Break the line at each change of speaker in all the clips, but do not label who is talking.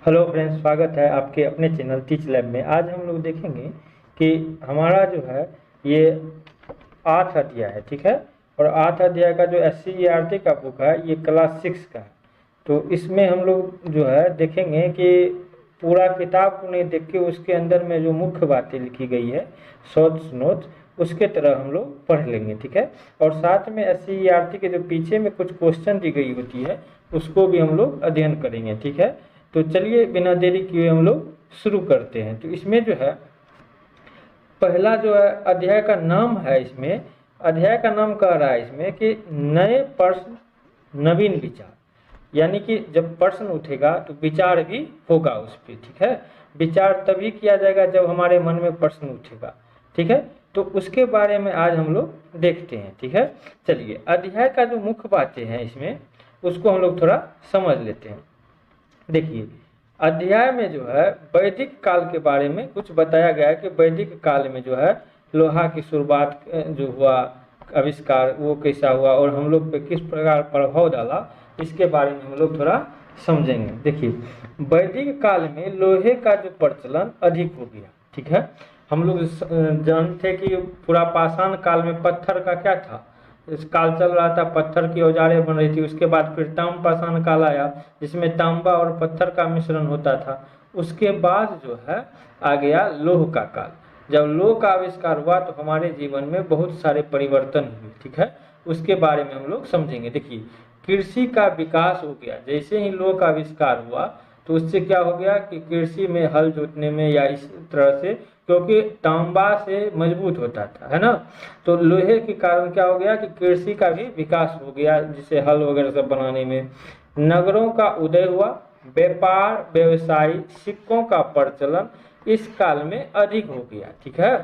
Hello friends, स्वागत है आपके अपने चैनल टीच लैब में। आज हम लोग देखेंगे कि हमारा जो है ये 8 अध्याय है, ठीक है। और 8 अध्याय का जो SCERT का बुक है ये क्लास 6 का है। तो इसमें हम लोग जो है देखेंगे कि पूरा किताब को नहीं देख के उसके अंदर में जो मुख्य बातें लिखी गई है शॉर्ट्स नोट्स उसके तरह हम लोग पढ़ लेंगे, ठीक है। और साथ में SCERT के जो पीछे में कुछ क्वेश्चन दी गई होती है उसको भी हम लोग अध्ययन करेंगे, ठीक है। तो चलिए बिना देरी किए हम लोग शुरू करते हैं। तो इसमें जो है पहला जो है अध्याय का नाम है, इसमें अध्याय का नाम कह रहा है इसमें कि नए प्रश्न नवीन विचार, यानी कि जब प्रश्न उठेगा तो विचार भी होगा उस पर, ठीक है। विचार तभी किया जाएगा जब हमारे मन में प्रश्न उठेगा, ठीक है। तो उसके बारे में आज हम लोग देखते हैं, ठीक है। चलिए अध्याय का जो मुख्य बातें हैं इसमें उसको हम लोग थोड़ा समझ लेते हैं। देखिए अध्याय में जो है वैदिक काल के बारे में कुछ बताया गया है कि वैदिक काल में जो है लोहा की शुरुआत जो हुआ, आविष्कार वो कैसा हुआ और हम लोग पे किस प्रकार प्रभाव डाला, इसके बारे में हम लोग थोड़ा समझेंगे। देखिए वैदिक काल में लोहे का जो प्रचलन अधिक हो गया, ठीक है। हम लोग जानते हैं कि पूरा पाषाण काल में पत्थर का क्या था, इस काल चल रहा था, पत्थर की औजारें बन रही थी। उसके बाद फिर ताम्रपाषाण काल आया जिसमें तांबा और पत्थर का मिश्रण होता था। उसके बाद जो है आ गया लोह का काल। जब लोह का आविष्कार हुआ तो हमारे जीवन में बहुत सारे परिवर्तन हुए, ठीक है। उसके बारे में हम लोग समझेंगे। देखिए कृषि का विकास हो गया, जैसे ही लोह का आविष्कार हुआ तो उससे क्या हो गया कि कृषि में हल जोतने में या इस तरह से, क्योंकि तांबा से मजबूत होता था, है ना। तो लोहे के कारण क्या हो गया कि कृषि का भी विकास हो गया, जिसे हल वगैरह सब बनाने में। नगरों का उदय हुआ, व्यापार व्यवसाय सिक्कों का प्रचलन इस काल में अधिक हो गया, ठीक है।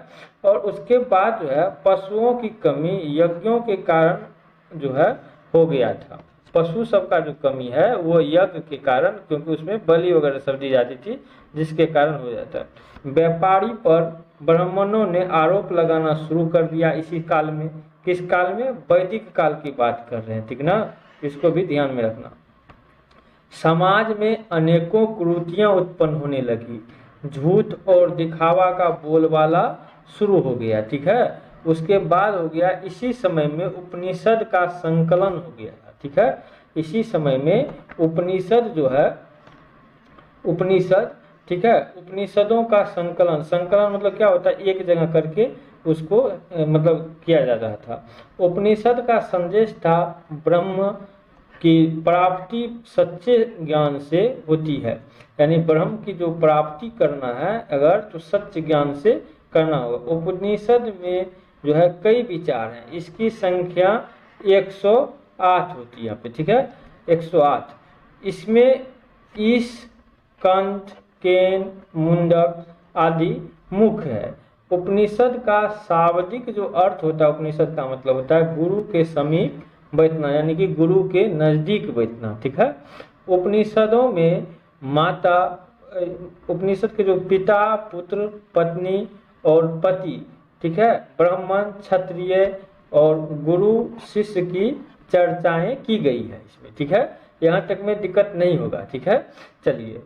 और उसके बाद जो है पशुओं की कमी यज्ञों के कारण जो है हो गया था। पशु सबका जो कमी है वो यज्ञ के कारण, क्योंकि उसमें बलि वगैरह सब दी जाती थी, जिसके कारण हो जाता है। व्यापारी पर ब्राह्मणों ने आरोप लगाना शुरू कर दिया इसी काल में। किस काल में? वैदिक काल की बात कर रहे हैं, ठीक ना। इसको भी ध्यान में रखना। समाज में अनेकों कुरीतियां उत्पन्न होने लगी, झूठ और दिखावा का बोलबाला शुरू हो गया, ठीक है। उसके बाद हो गया इसी समय में उपनिषद का संकलन हो गया, ठीक है। इसी समय में उपनिषद जो है, उपनिषद, ठीक है, उपनिषदों का संकलन, संकलन मतलब क्या होता है, एक जगह करके उसको मतलब किया जा रहा था। उपनिषद का संदेश था ब्रह्म की प्राप्ति सच्चे ज्ञान से होती है, यानी ब्रह्म की जो प्राप्ति करना है अगर तो सच्चे ज्ञान से करना होगा। उपनिषद में जो है कई विचार हैं, इसकी संख्या 108 होती है यहाँ पे, ठीक है, 108। इसमें ईश, कंठ, केन, मुंडक आदि मुख्य है। उपनिषद का शाब्दिक जो अर्थ होता है, उपनिषद का मतलब होता है गुरु के समीप बैठना, यानी कि गुरु के नजदीक बैठना, ठीक है। उपनिषदों में माता, उपनिषद के जो पिता, पुत्र, पत्नी और पति, ठीक है, ब्राह्मण, क्षत्रिय और गुरु शिष्य की चर्चाएं की गई है इसमें, ठीक है। यहाँ तक में दिक्कत नहीं होगा, ठीक है। चलिए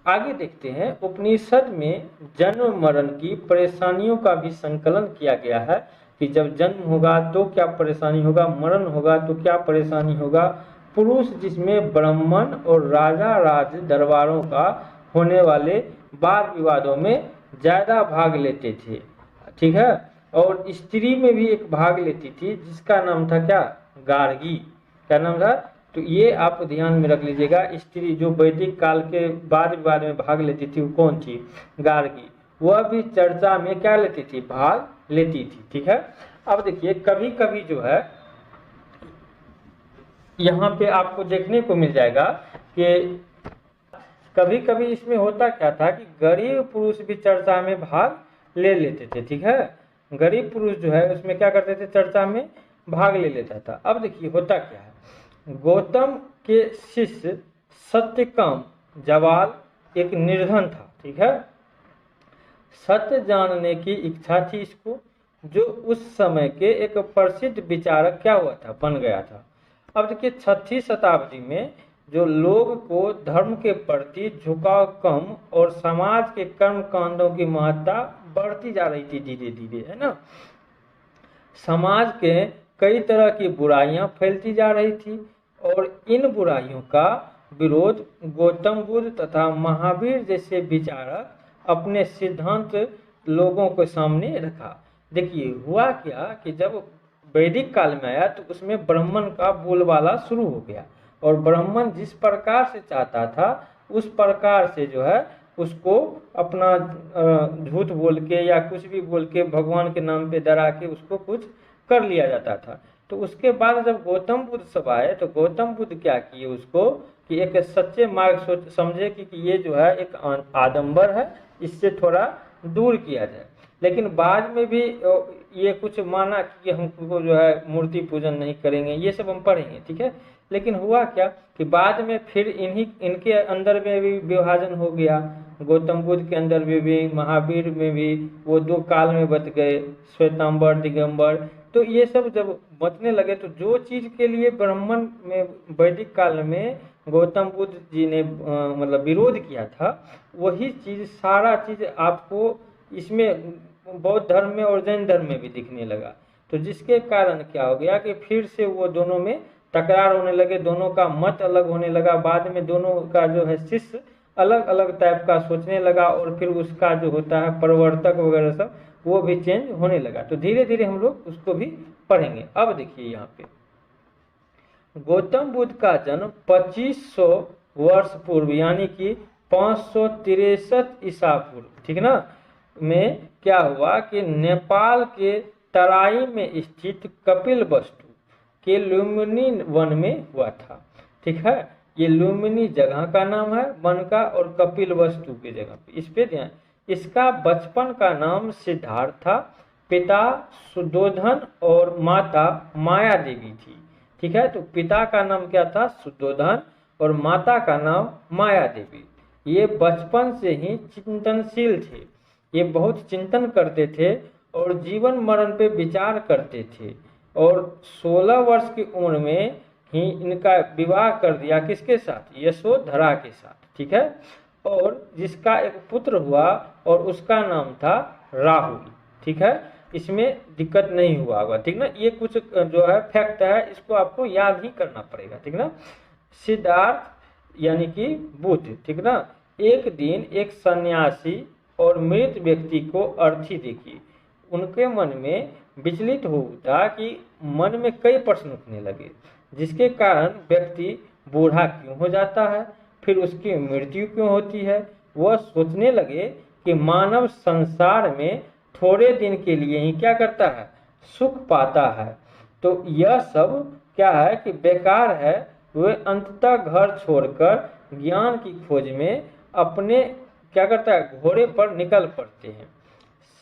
आगे देखते हैं। उपनिषद में जन्म मरण की परेशानियों का भी संकलन किया गया है कि जब जन्म होगा तो क्या परेशानी होगा, मरण होगा तो क्या परेशानी होगा। पुरुष जिसमें ब्राह्मण और राजा राज दरबारों का होने वाले वाद विवादों में ज्यादा भाग लेते थे, ठीक है। और स्त्री में भी एक भाग लेती थी जिसका नाम था क्या, गार्गी। क्या नाम था? तो ये आप ध्यान में रख लीजिएगा। स्त्री जो वैदिक काल के वाद विवाद में भाग लेती थी वो कौन थी? गार्गी। वह भी चर्चा में क्या लेती थी, भाग लेती थी, ठीक है। अब देखिए कभी कभी जो है यहाँ पे आपको देखने को मिल जाएगा कि कभी कभी इसमें होता क्या था कि गरीब पुरुष भी चर्चा में भाग ले लेते थे, ठीक है। गरीब पुरुष जो है उसमें क्या करते थे, चर्चा में भाग ले लेता था। अब देखिए होता क्या है, गौतम के शिष्य सत्यकाम जवाल एक निर्धन था, ठीक है। सत्य जानने की इच्छा थी इसको, जो उस समय के एक प्रसिद्ध विचारक क्या हुआ था, बन गया था। अब देखिए 6वीं शताब्दी में जो लोग को धर्म के प्रति झुकाव कम और समाज के कर्म कांडों की महत्ता बढ़ती जा रही थी धीरे धीरे, है ना। समाज के कई तरह की बुराइयां फैलती जा रही थी और इन बुराइयों का विरोध गौतम बुद्ध तथा महावीर जैसे विचारक अपने सिद्धांत लोगों के सामने रखा। देखिए हुआ क्या कि जब वैदिक काल में आया तो उसमें ब्राह्मण का बोलबाला शुरू हो गया और ब्राह्मण जिस प्रकार से चाहता था उस प्रकार से जो है उसको अपना झूठ बोल के या कुछ भी बोल के भगवान के नाम पे डरा के उसको कुछ कर लिया जाता था। तो उसके बाद जब गौतम बुद्ध सब आए तो गौतम बुद्ध क्या किए उसको कि एक सच्चे मार्ग सोच समझे कि ये जो है एक आडंबर है, इससे थोड़ा दूर किया जाए। लेकिन बाद में भी ये कुछ माना कि हमको जो है मूर्ति पूजन नहीं करेंगे, ये सब हम पढ़ेंगे, ठीक है। लेकिन हुआ क्या कि बाद में फिर इनके अंदर में भी विभाजन हो गया, गौतम बुद्ध के अंदर में भी महावीर में भी, वो दो काल में बच गए, श्वेतांबर दिगंबर। तो ये सब जब बचने लगे तो जो चीज के लिए ब्राह्मण में वैदिक काल में गौतम बुद्ध जी ने मतलब विरोध किया था, वही चीज सारा चीज आपको इसमें बौद्ध धर्म में और जैन धर्म में भी दिखने लगा। तो जिसके कारण क्या हो गया कि फिर से वो दोनों में तकरार होने लगे, दोनों का मत अलग होने लगा। बाद में दोनों का जो है शिष्य अलग अलग टाइप का सोचने लगा और फिर उसका जो होता है प्रवर्तक वगैरह सब वो भी चेंज होने लगा। तो धीरे धीरे हम लोग उसको भी पढ़ेंगे। अब देखिए यहाँ पे गौतम बुद्ध का जन्म 2500 वर्ष पूर्व यानी कि 563 ईसा पूर्व, ठीक ना, में क्या हुआ कि नेपाल के तराई में स्थित कपिलवस्तु के लुम्बिनी वन में हुआ था, ठीक है। ये लुम्बिनी जगह का नाम है वन का और कपिलवस्तु के जगह पे, इस पे ध्यान। इसका बचपन का नाम सिद्धार्थ था, पिता सुद्धोधन और माता माया देवी थी, ठीक है। तो पिता का नाम क्या था? सुद्धोधन और माता का नाम माया देवी। ये बचपन से ही चिंतनशील थे, ये बहुत चिंतन करते थे और जीवन मरण पे विचार करते थे और 16 वर्ष की उम्र में ही इनका विवाह कर दिया, किसके साथ? यशोधरा के साथ, ठीक है। और जिसका एक पुत्र हुआ और उसका नाम था राहुल, ठीक है। इसमें दिक्कत नहीं हुआ होगा, ठीक ना। ये कुछ जो है फैक्ट है, इसको आपको याद ही करना पड़ेगा, ठीक ना। सिद्धार्थ यानी कि बुद्ध, ठीक ना, एक दिन एक सन्यासी और मृत व्यक्ति को अर्थी देखी। उनके मन में विचलित हो उठा कि मन में कई प्रश्न उठने लगे, जिसके कारण व्यक्ति बूढ़ा क्यों हो जाता है, फिर उसकी मृत्यु क्यों होती है। वह सोचने लगे कि मानव संसार में थोड़े दिन के लिए ही क्या करता है? सुख पाता है, तो यह सब क्या है कि बेकार है। वे अंततः घर छोड़कर ज्ञान की खोज में अपने क्या करता है? घोड़े पर निकल पड़ते हैं।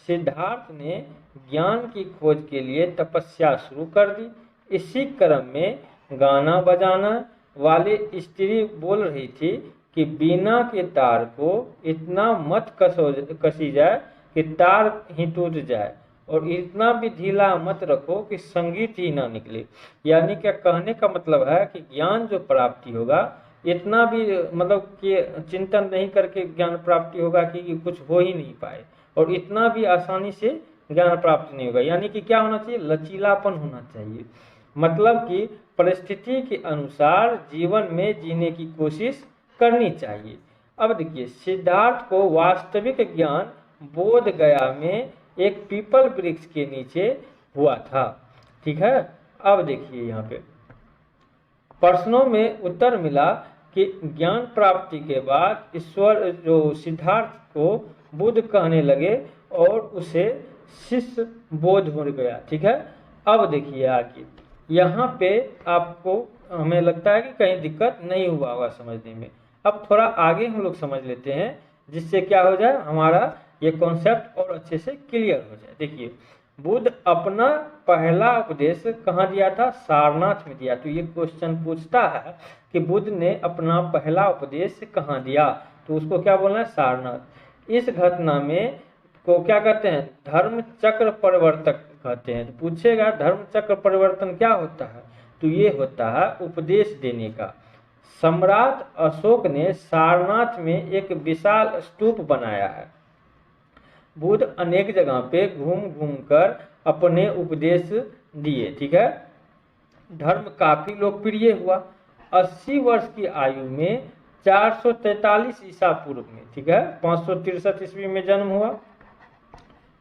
सिद्धार्थ ने ज्ञान की खोज के लिए तपस्या शुरू कर दी। इसी क्रम में गाना बजाना वाली स्त्री बोल रही थी कि बीना के तार को इतना मत कसी जाए कि तार ही टूट जाए और इतना भी ढीला मत रखो कि संगीत ही ना निकले। यानी क्या कहने का मतलब है कि ज्ञान जो प्राप्ति होगा इतना भी मतलब कि चिंतन नहीं करके ज्ञान प्राप्ति होगा कि कुछ हो ही नहीं पाए, और इतना भी आसानी से ज्ञान प्राप्त नहीं होगा। यानी कि क्या होना चाहिए? लचीलापन होना चाहिए, मतलब कि परिस्थिति के अनुसार जीवन में जीने की कोशिश करनी चाहिए। अब देखिए सिद्धार्थ को वास्तविक ज्ञान बोध गया में एक पीपल वृक्ष के नीचे हुआ था, ठीक है। अब देखिए यहाँ पे प्रश्नों में उत्तर मिला कि ज्ञान प्राप्ति के बाद ईश्वर जो सिद्धार्थ को बुद्ध कहने लगे और उसे शिष्य बोध हो गया, ठीक है। अब देखिए आगे यहाँ पे आपको हमें लगता है कि कहीं दिक्कत नहीं हुआ होगा समझने में। अब थोड़ा आगे हम लोग समझ लेते हैं जिससे क्या हो जाए, हमारा ये कॉन्सेप्ट और अच्छे से क्लियर हो जाए। देखिए बुद्ध अपना पहला उपदेश कहाँ दिया था? सारनाथ में दिया। तो ये क्वेश्चन पूछता है कि बुद्ध ने अपना पहला उपदेश कहाँ दिया, तो उसको क्या बोलना है? सारनाथ। इस घटना में को क्या कहते हैं? धर्म चक्र परिवर्तक कहते हैं। तो पूछेगा धर्म चक्र परिवर्तन क्या होता है, तो ये होता है उपदेश देने का। सम्राट अशोक ने सारनाथ में एक विशाल स्तूप बनाया है। बुद्ध अनेक जगह पे घूम घूम कर अपने उपदेश दिए, ठीक है। धर्म काफी लोकप्रिय हुआ। 80 वर्ष की आयु में 443 ईसा पूर्व में, ठीक है, 563 ईस्वी में जन्म हुआ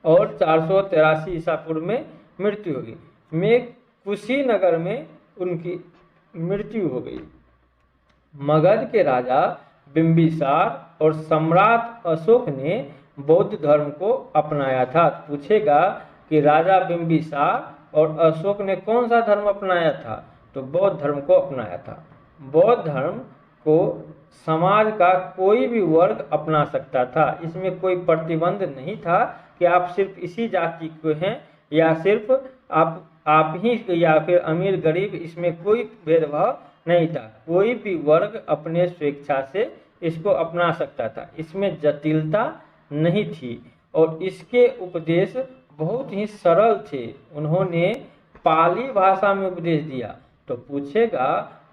और 483 ईसा पूर्व में मृत्यु हो गई। में कुशीनगर में उनकी मृत्यु हो गई। मगध के राजा बिंबिसार और सम्राट अशोक ने बौद्ध धर्म को अपनाया था। पूछेगा कि राजा बिंबिसार और अशोक ने कौन सा धर्म अपनाया था, तो बौद्ध धर्म को अपनाया था। बौद्ध धर्म को समाज का कोई भी वर्ग अपना सकता था। इसमें कोई प्रतिबंध नहीं था कि आप सिर्फ इसी जाति के हैं या सिर्फ आप ही या फिर अमीर गरीब, इसमें कोई भेदभाव नहीं था। कोई भी वर्ग अपने स्वेच्छा से इसको अपना सकता था। इसमें जटिलता नहीं थी और इसके उपदेश बहुत ही सरल थे। उन्होंने पाली भाषा में उपदेश दिया। तो पूछेगा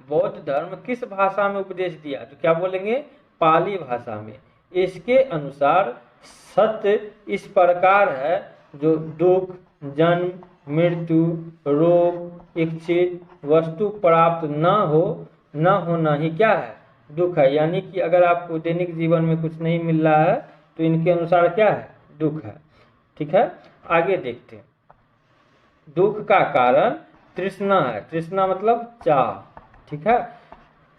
बौद्ध धर्म किस भाषा में उपदेश दिया, तो क्या बोलेंगे, पाली भाषा में। इसके अनुसार सत्य इस प्रकार है, जो दुख, जन्म, मृत्यु, रोग, इच्छित वस्तु प्राप्त न होना ही क्या है, दुख है। यानी कि अगर आपको दैनिक जीवन में कुछ नहीं मिल रहा है तो इनके अनुसार क्या है, दुख है, ठीक है। आगे देखते हैं। दुख का कारण तृष्णा है। तृष्णा मतलब चाह, ठीक है।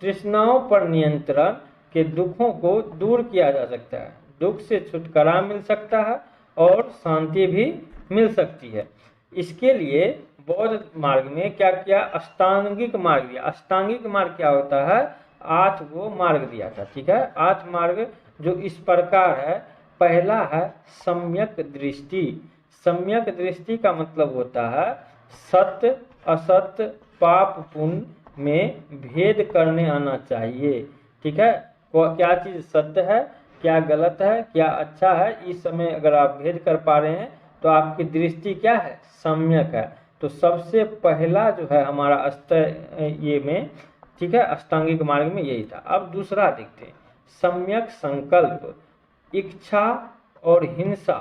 तृष्णाओं पर नियंत्रण के दुखों को दूर किया जा सकता है। दुख से छुटकारा मिल सकता है और शांति भी मिल सकती है। इसके लिए बौद्ध मार्ग में क्या किया, अष्टांगिक मार्ग दिया। अष्टांगिक मार्ग क्या होता है, 8 वो मार्ग दिया था, ठीक है। 8 मार्ग जो इस प्रकार है। पहला है सम्यक दृष्टि। सम्यक दृष्टि का मतलब होता है सत्य असत्य पाप पुण्य में भेद करने आना चाहिए, ठीक है। क्या चीज सत्य है, क्या गलत है, क्या अच्छा है, इस समय अगर आप भेद कर पा रहे हैं तो आपकी दृष्टि क्या है, सम्यक है। तो सबसे पहला जो है हमारा ये में, ठीक है, अष्टांगिक मार्ग में यही था। अब दूसरा देखते हैं, सम्यक संकल्प। इच्छा और हिंसा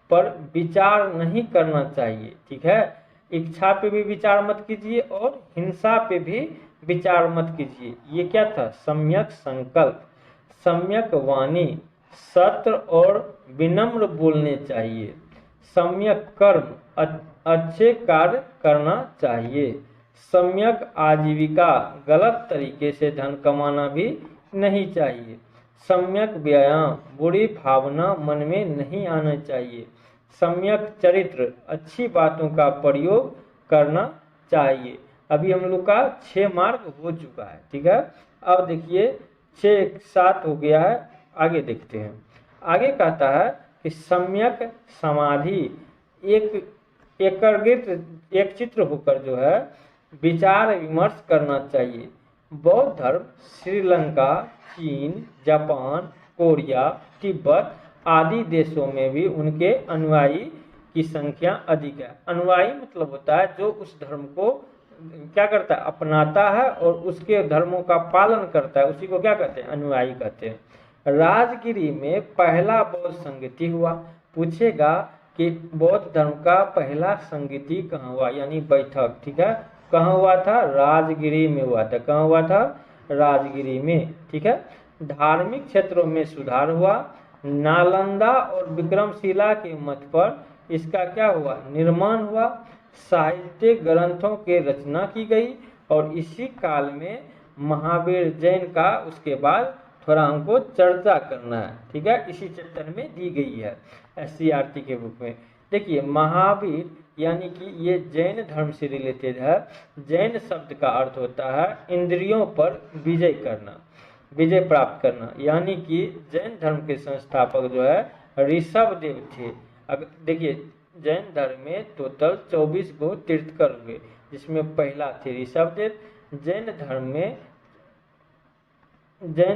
पर विचार नहीं करना चाहिए, ठीक है। इच्छा पे भी विचार मत कीजिए और हिंसा पे भी विचार मत कीजिए। ये क्या था, सम्यक संकल्प। सम्यक वाणी, सत्य और विनम्र बोलने चाहिए। सम्यक कर्म, अच्छे कार्य करना चाहिए। सम्यक आजीविका, गलत तरीके से धन कमाना भी नहीं चाहिए। सम्यक व्यायाम, बुरी भावना मन में नहीं आना चाहिए। सम्यक चरित्र, अच्छी बातों का प्रयोग करना चाहिए। अभी हम लोग का 6 मार्ग हो चुका है, ठीक है। अब देखिए 6 7 हो गया है। आगे देखते हैं। आगे कहता है कि सम्यक समाधि, एक चित्र होकर जो है विचार विमर्श करना चाहिए। बौद्ध धर्म श्रीलंका, चीन, जापान, कोरिया, तिब्बत आदि देशों में भी उनके अनुयायी की संख्या अधिक है। अनुयायी मतलब होता है जो उस धर्म को क्या करता है, अपनाता है और उसके धर्मों का पालन करता है, उसी को क्या कहते हैं, अनुयायी कहते हैं। राजगिरी में पहला बौद्ध संगति हुआ। पूछेगा कि बौद्ध धर्म का पहला संगति कहाँ हुआ, यानी बैठक, ठीक है, कहाँ हुआ था, राजगिरी में हुआ था। कहाँ हुआ था, राजगिरी में, ठीक है। धार्मिक क्षेत्रों में सुधार हुआ। नालंदा और विक्रमशिला के मत पर इसका क्या हुआ, निर्माण हुआ। साहित्य ग्रंथों की रचना की गई और इसी काल में महावीर जैन का उसके बाद थोड़ा हमको चर्चा करना है, ठीक है, इसी चैप्टर में दी गई है SCERT के बुक में। देखिए महावीर यानी कि ये जैन धर्म से रिलेटेड है। जैन शब्द का अर्थ होता है इंद्रियों पर विजय करना, विजय प्राप्त करना। यानी कि जैन धर्म के संस्थापक जो है ऋषभदेव थे। अगर देखिए जैन धर्म में टोटल 24 गो तीर्थकर हुए, जिसमें पहला थे ऋषभदेव। जैन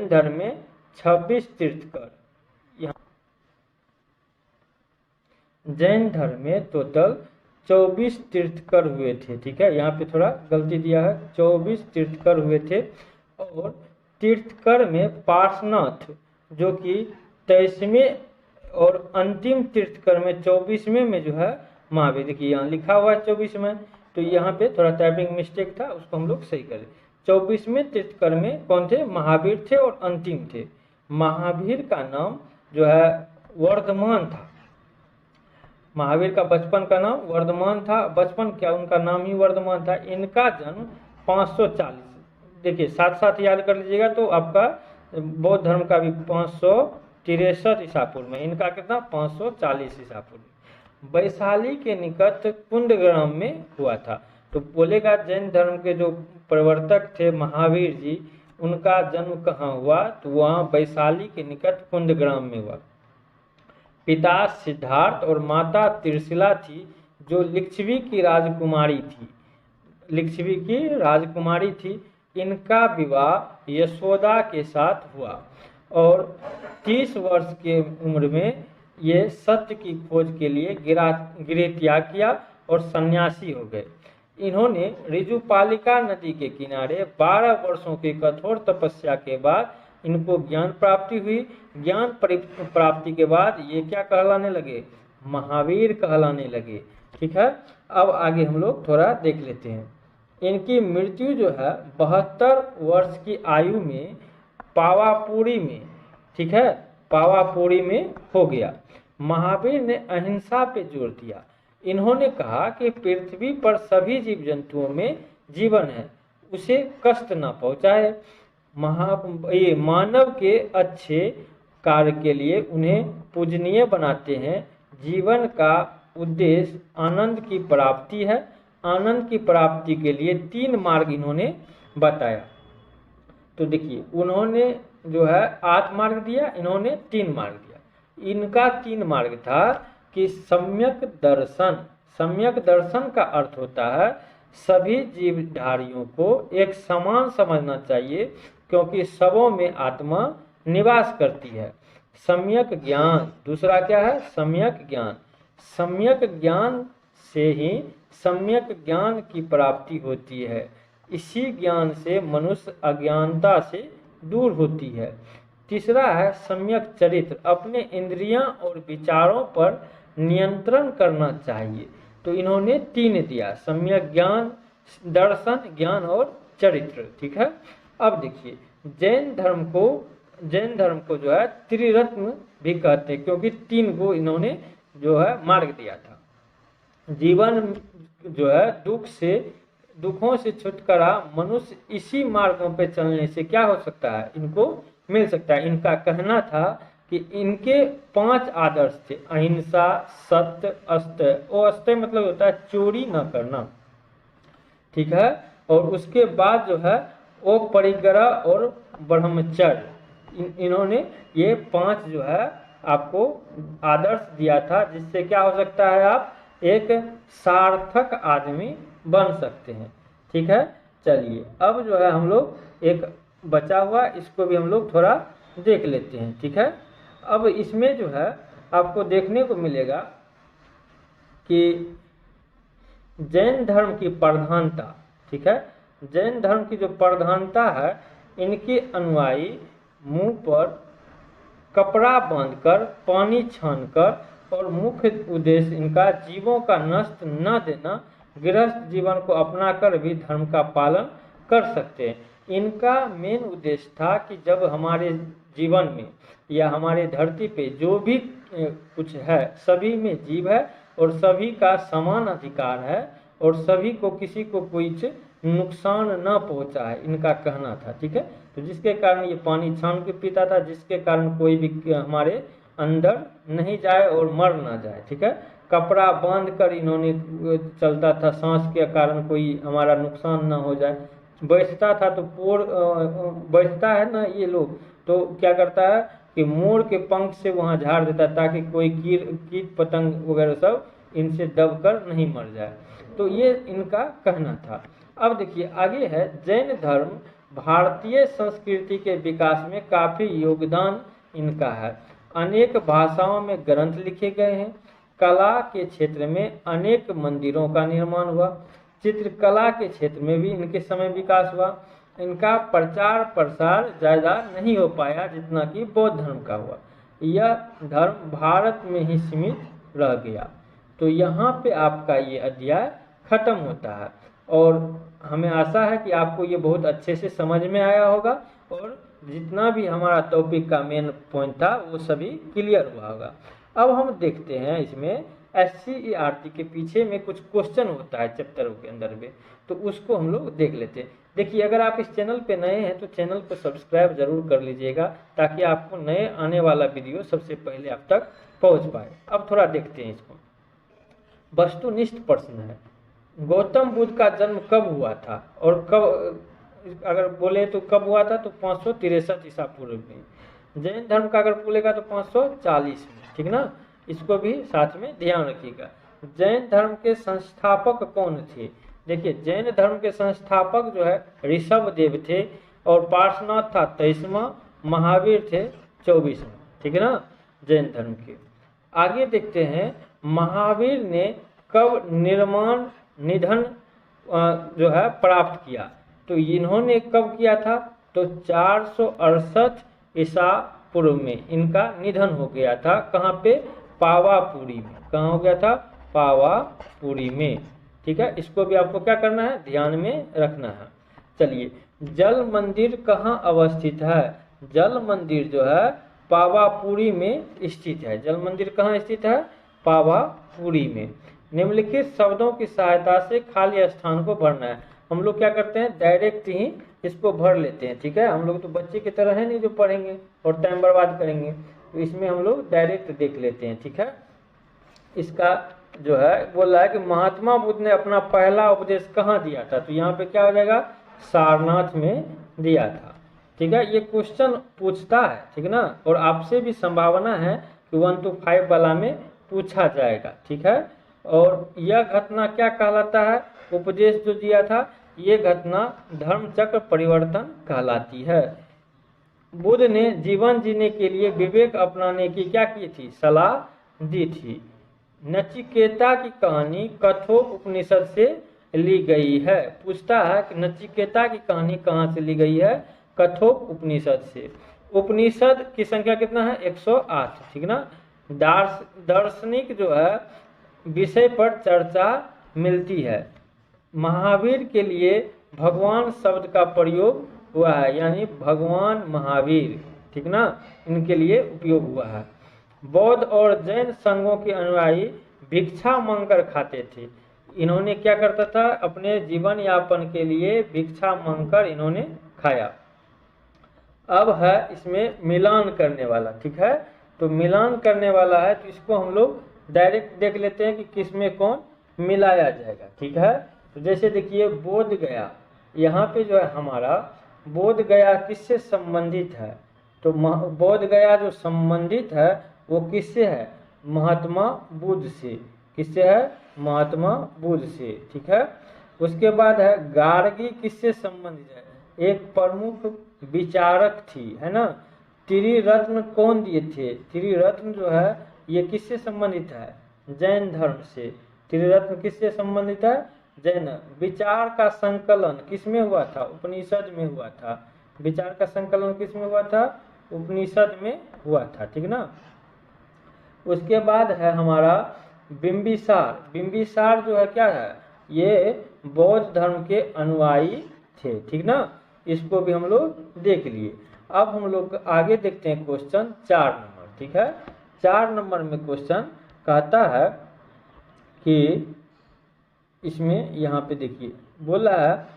धर्म में 26 तीर्थकर, जैन धर्म में टोटल 24 तीर्थकर हुए थे, ठीक है। यहाँ पे थोड़ा गलती दिया है, 24 तीर्थकर हुए थे और तीर्थकर में पार्श्वनाथ जो कि 23वें और अंतिम तीर्थकर में 24वें में जो है महावीर, देखिए यहाँ लिखा हुआ है 24 में, तो यहाँ पे थोड़ा टाइपिंग मिस्टेक था, उसको हम लोग सही करें। 24वें तीर्थकर में कौन थे? महावीर थे और अंतिम थे। महावीर का नाम जो है वर्धमान था। महावीर का बचपन का नाम वर्धमान था, बचपन क्या उनका नाम ही वर्धमान था। इनका जन्म 540, देखिए साथ साथ याद कर लीजिएगा तो आपका बौद्ध धर्म का भी 563 ईसा पूर्व में, इनका कितना 540 ईसा पूर्व में वैशाली के निकट कुंडग्राम में हुआ था। तो बोलेगा जैन धर्म के जो प्रवर्तक थे महावीर जी, उनका जन्म कहाँ हुआ? तो वहाँ वैशाली के निकट कुंडग्राम में हुआ। पिता सिद्धार्थ और माता त्रिशिला थी जो लिच्छवी की राजकुमारी थी, लिच्छवी की राजकुमारी थी। इनका विवाह यशोदा के साथ हुआ और 30 वर्ष के उम्र में ये सत्य की खोज के लिए गृह त्याग किया और सन्यासी हो गए। इन्होंने ऋजुपालिका नदी के किनारे 12 वर्षों की कठोर तपस्या के बाद इनको ज्ञान प्राप्ति हुई। ज्ञान प्राप्ति के बाद ये क्या कहलाने लगे? महावीर कहलाने लगे। ठीक है, अब आगे हम लोग थोड़ा देख लेते हैं। इनकी मृत्यु जो है 72 वर्ष की आयु में पावापुरी में, ठीक है, पावापुरी में हो गया। महावीर ने अहिंसा पे जोर दिया। इन्होंने कहा कि पृथ्वी पर सभी जीव जंतुओं में जीवन है, उसे कष्ट न पहुंचाए। ये मानव के अच्छे कार्य के लिए उन्हें पूजनीय बनाते हैं। जीवन का उद्देश्य आनंद की प्राप्ति है। आनंद की प्राप्ति के लिए 3 मार्ग इन्होंने बताया। तो देखिए उन्होंने जो है 8 मार्ग दिया, इन्होंने 3 मार्ग दिया। इनका 3 मार्ग था कि सम्यक दर्शन। सम्यक दर्शन का अर्थ होता है सभी जीवधारियों को एक समान समझना चाहिए, क्योंकि सबों में आत्मा निवास करती है। सम्यक ज्ञान, दूसरा क्या है? सम्यक ज्ञान। सम्यक ज्ञान से ही सम्यक ज्ञान की प्राप्ति होती है। इसी ज्ञान से मनुष्य अज्ञानता से दूर होती है। तीसरा है सम्यक चरित्र। अपने इंद्रियां और विचारों पर नियंत्रण करना चाहिए। तो इन्होंने 3 दिया, सम्यक ज्ञान, दर्शन, ज्ञान और चरित्र। ठीक है, अब देखिए जैन धर्म को जो है त्रिरत्न भी कहते हैं, क्योंकि 3 को इन्होंने जो है मार्ग दिया था। जीवन जो है दुखों से छुटकारा मनुष्य इसी मार्गों पे चलने से क्या हो सकता है? इनको मिल सकता है। इनका कहना था कि इनके 5 आदर्श थे, अहिंसा, सत्य, अस्तेय। वो अस्तेय मतलब होता है चोरी न करना, ठीक है। और उसके बाद जो है वो परिग्रह और ब्रह्मचर्य। इन्होंने ये 5 जो है आपको आदर्श दिया था, जिससे क्या हो सकता है? आप एक सार्थक आदमी बन सकते हैं। ठीक है, चलिए अब जो है हम लोग एक बचा हुआ, इसको भी हम लोग थोड़ा देख लेते हैं। ठीक है, अब इसमें जो है आपको देखने को मिलेगा कि जैन धर्म की प्रधानता, ठीक है, जैन धर्म की जो प्रधानता है, इनके अनुयायी मुंह पर कपड़ा बांधकर, पानी छानकर, और मुख्य उद्देश्य इनका जीवों का नष्ट न देना, गृहस्थ जीवन को अपनाकर भी धर्म का पालन कर सकते हैं। इनका मेन उद्देश्य था कि जब हमारे जीवन में या हमारे धरती पे जो भी कुछ है, सभी में जीव है और सभी का समान अधिकार है और सभी को किसी को कोई नुकसान न पहुंचा है, इनका कहना था। ठीक है, तो जिसके कारण ये पानी छान के पीता था, जिसके कारण कोई भी हमारे अंदर नहीं जाए और मर ना जाए। ठीक है, कपड़ा बांध कर इन्होंने चलता था, सांस के कारण कोई हमारा नुकसान ना हो जाए। बैठता था तो बैठता है ना ये लोग, तो क्या करता है कि मोर के पंख से वहाँ झाड़ देता, ताकि कोई कीट पतंग वगैरह सब इनसे दबकर नहीं मर जाए। तो ये इनका कहना था। अब देखिए आगे है, जैन धर्म भारतीय संस्कृति के विकास में काफ़ी योगदान इनका है। अनेक भाषाओं में ग्रंथ लिखे गए हैं। कला के क्षेत्र में अनेक मंदिरों का निर्माण हुआ। चित्रकला के क्षेत्र में भी इनके समय विकास हुआ। इनका प्रचार प्रसार ज़्यादा नहीं हो पाया जितना कि बौद्ध धर्म का हुआ। यह धर्म भारत में ही सीमित रह गया। तो यहाँ पे आपका ये अध्याय खत्म होता है और हमें आशा है कि आपको ये बहुत अच्छे से समझ में आया होगा और जितना भी हमारा टॉपिक का मेन पॉइंट था वो सभी क्लियर हुआ होगा। अब हम देखते हैं इसमें SCERT के पीछे में कुछ क्वेश्चन होता है चैप्टरों के अंदर में, तो उसको हम लोग देख लेते हैं। देखिए, अगर आप इस चैनल पे नए हैं तो चैनल को सब्सक्राइब जरूर कर लीजिएगा ताकि आपको नए आने वाला वीडियो सबसे पहले आप तक पहुंच पाए। अब थोड़ा देखते हैं इसको। वस्तुनिष्ठ प्रश्न है, गौतम बुद्ध का जन्म कब हुआ था और कब, अगर बोले तो कब हुआ था तो 563 ईसा पूर्व में। जैन धर्म का अगर बोलेगा तो 540 में, ठीक ना, इसको भी साथ में ध्यान रखिएगा। जैन धर्म के संस्थापक कौन थे? देखिए, जैन धर्म के संस्थापक जो है ऋषभ देव थे और पार्श्वनाथ था 23वां, महावीर थे 24वां, ठीक है ना, जैन धर्म के। आगे देखते हैं, महावीर ने कब निर्माण निधन जो है प्राप्त किया? तो इन्होंने कब किया था? तो 468 ईसा पूर्व में इनका निधन हो गया था। कहाँ पे? पावापुरी में। कहाँ हो गया था? पावापुरी में, ठीक है। इसको भी आपको क्या करना है, ध्यान में रखना है। चलिए, जल मंदिर कहाँ अवस्थित है? जल मंदिर जो है पावापुरी में स्थित है। जल मंदिर कहाँ स्थित है? पावापुरी में। निम्नलिखित शब्दों की सहायता से खाली स्थान को भरना है। हम लोग क्या करते हैं, डायरेक्ट ही इसको भर लेते हैं, ठीक है। हम लोग तो बच्चे की तरह है नहीं जो पढ़ेंगे और टाइम बर्बाद करेंगे, तो इसमें हम लोग डायरेक्ट देख लेते हैं, ठीक है। इसका जो है बोल रहा है कि महात्मा बुद्ध ने अपना पहला उपदेश कहाँ दिया था? तो यहाँ पे क्या हो जाएगा, सारनाथ में दिया था, ठीक है। ये क्वेश्चन पूछता है, ठीक है ना, और आपसे भी संभावना है कि 1 to 5 वाला में पूछा जाएगा, ठीक है। और यह घटना क्या कहलाता है? उपदेश जो दिया था, ये घटना धर्मचक्र परिवर्तन कहलाती है। बुद्ध ने जीवन जीने के लिए विवेक अपनाने की क्या की थी? सलाह दी थी। नचिकेता की कहानी कठोप उपनिषद से ली गई है। पूछता है कि नचिकेता की कहानी कहाँ से ली गई है? कठोप उपनिषद से। उपनिषद की संख्या कितना है? 108, ठीक ना। दार्शनिक जो है विषय पर चर्चा मिलती है। महावीर के लिए भगवान शब्द का प्रयोग हुआ है, यानी भगवान महावीर, ठीक ना, इनके लिए उपयोग हुआ है। बौद्ध और जैन संघों के अनुयायी भिक्षा मांगकर खाते थे। इन्होंने क्या करता था? अपने जीवन यापन के लिए भिक्षा मांगकर इन्होंने खाया। अब है इसमें मिलान करने वाला, ठीक है। तो मिलान करने वाला है तो इसको हम लोग डायरेक्ट देख लेते हैं कि किसमें कौन मिलाया जाएगा, ठीक है। तो जैसे देखिए, बोध गया, यहाँ पे जो है हमारा बोध गया किससे संबंधित है? तो बोध गया जो संबंधित है वो किससे है? महात्मा बुद्ध से। किससे है? महात्मा बुद्ध से, ठीक है। उसके बाद है गार्गी, किससे संबंधित है? एक प्रमुख विचारक थी, है ना। त्रिरत्न कौन दिए थे? त्रिरत्न जो है ये किससे संबंधित है? जैन धर्म से। त्रिरत्न किससे संबंधित है? जैन। विचार का संकलन किसमें हुआ था? उपनिषद में हुआ था। विचार का संकलन किसमें हुआ था? उपनिषद में हुआ था, ठीक ना। उसके बाद है हमारा बिंबिसार। बिंबिसार जो है क्या है? ये बौद्ध धर्म के अनुयायी थे, ठीक ना। इसको भी हम लोग देख लिए। अब हम लोग आगे देखते हैं क्वेश्चन 4 नंबर, ठीक है। 4 नंबर में क्वेश्चन कहता है कि इसमें यहाँ पे देखिए बोला है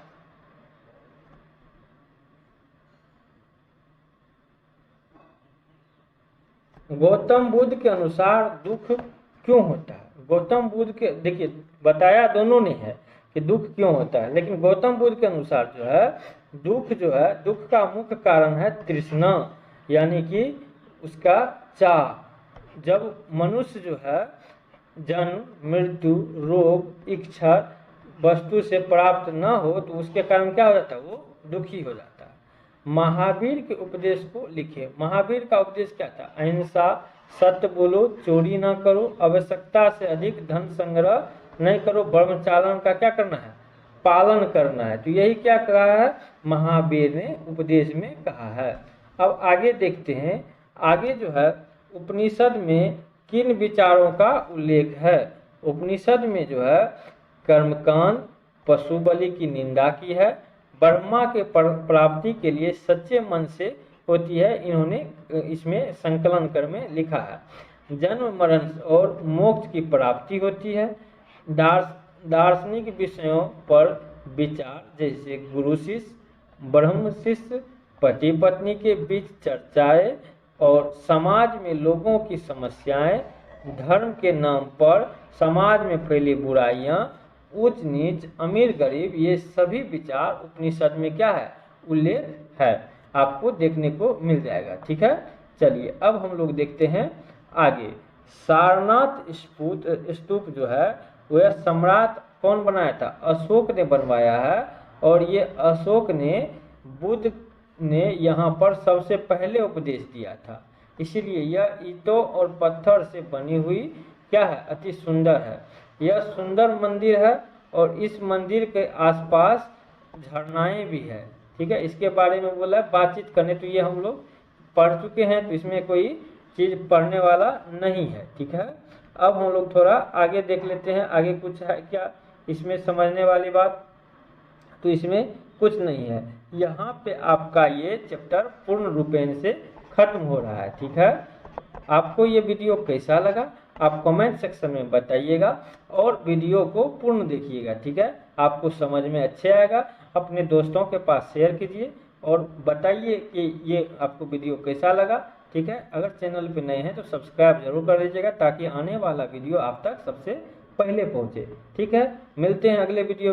गौतम बुद्ध के अनुसार दुख क्यों होता है? गौतम बुद्ध के, देखिए बताया दोनों ने है कि दुख क्यों होता है, लेकिन गौतम बुद्ध के अनुसार जो है दुख का मुख्य कारण है तृष्णा, यानी कि उसका चाह। जब मनुष्य जो है जन्म, मृत्यु, रोग, इच्छा वस्तु से प्राप्त न हो तो उसके कारण क्या हो जाता है? वो दुखी हो जाता है। महावीर के उपदेश को लिखे। महावीर का उपदेश क्या था? अहिंसा, सत्य बोलो, चोरी ना करो, आवश्यकता से अधिक धन संग्रह नहीं करो, ब्रह्मचालन का क्या करना है? पालन करना है। तो यही क्या कहा है? महावीर ने उपदेश में कहा है। अब आगे देखते हैं, आगे जो है उपनिषद में किन विचारों का उल्लेख है। उपनिषद में जो है कर्मकांड, पशु बलि की निंदा की है, ब्रह्मा के प्राप्ति के लिए सच्चे मन से होती है, इन्होंने इसमें संकलन कर में लिखा है। जन्म मरण और मोक्ष की प्राप्ति होती है। दार्शनिक विषयों पर विचार जैसे गुरु शिष्य, ब्रह्म शिष्य, पति पत्नी के बीच चर्चाएं और समाज में लोगों की समस्याएं, धर्म के नाम पर समाज में फैली बुराइयां, उच्च नीच, अमीर गरीब, ये सभी विचार उपनिषद में क्या है, उल्लेख है, आपको देखने को मिल जाएगा। ठीक है, चलिए अब हम लोग देखते हैं आगे। सारनाथ स्तूप जो है वह सम्राट कौन बनाया था, अशोक ने बनवाया है। और ये अशोक ने बुद्ध ने यहाँ पर सबसे पहले उपदेश दिया था, इसीलिए यह ईंटों और पत्थर से बनी हुई क्या है, अति सुंदर है। यह सुंदर मंदिर है और इस मंदिर के आसपास झरनाएं भी है। ठीक है, इसके बारे में बोला बातचीत करने, तो ये हम लोग पढ़ चुके हैं, तो इसमें कोई चीज़ पढ़ने वाला नहीं है। ठीक है, अब हम लोग थोड़ा आगे देख लेते हैं, आगे कुछ है क्या इसमें समझने वाली बात, तो इसमें कुछ नहीं है। यहाँ पे आपका ये चैप्टर पूर्ण रूपेण से खत्म हो रहा है। ठीक है, आपको ये वीडियो कैसा लगा आप कमेंट सेक्शन में बताइएगा और वीडियो को पूर्ण देखिएगा। ठीक है, आपको समझ में अच्छे आएगा, अपने दोस्तों के पास शेयर कीजिए और बताइए कि ये आपको वीडियो कैसा लगा। ठीक है, अगर चैनल पे नए हैं तो सब्सक्राइब जरूर कर लीजिएगा ताकि आने वाला वीडियो आप तक सबसे पहले पहुंचे। ठीक है, मिलते हैं अगले वीडियो में।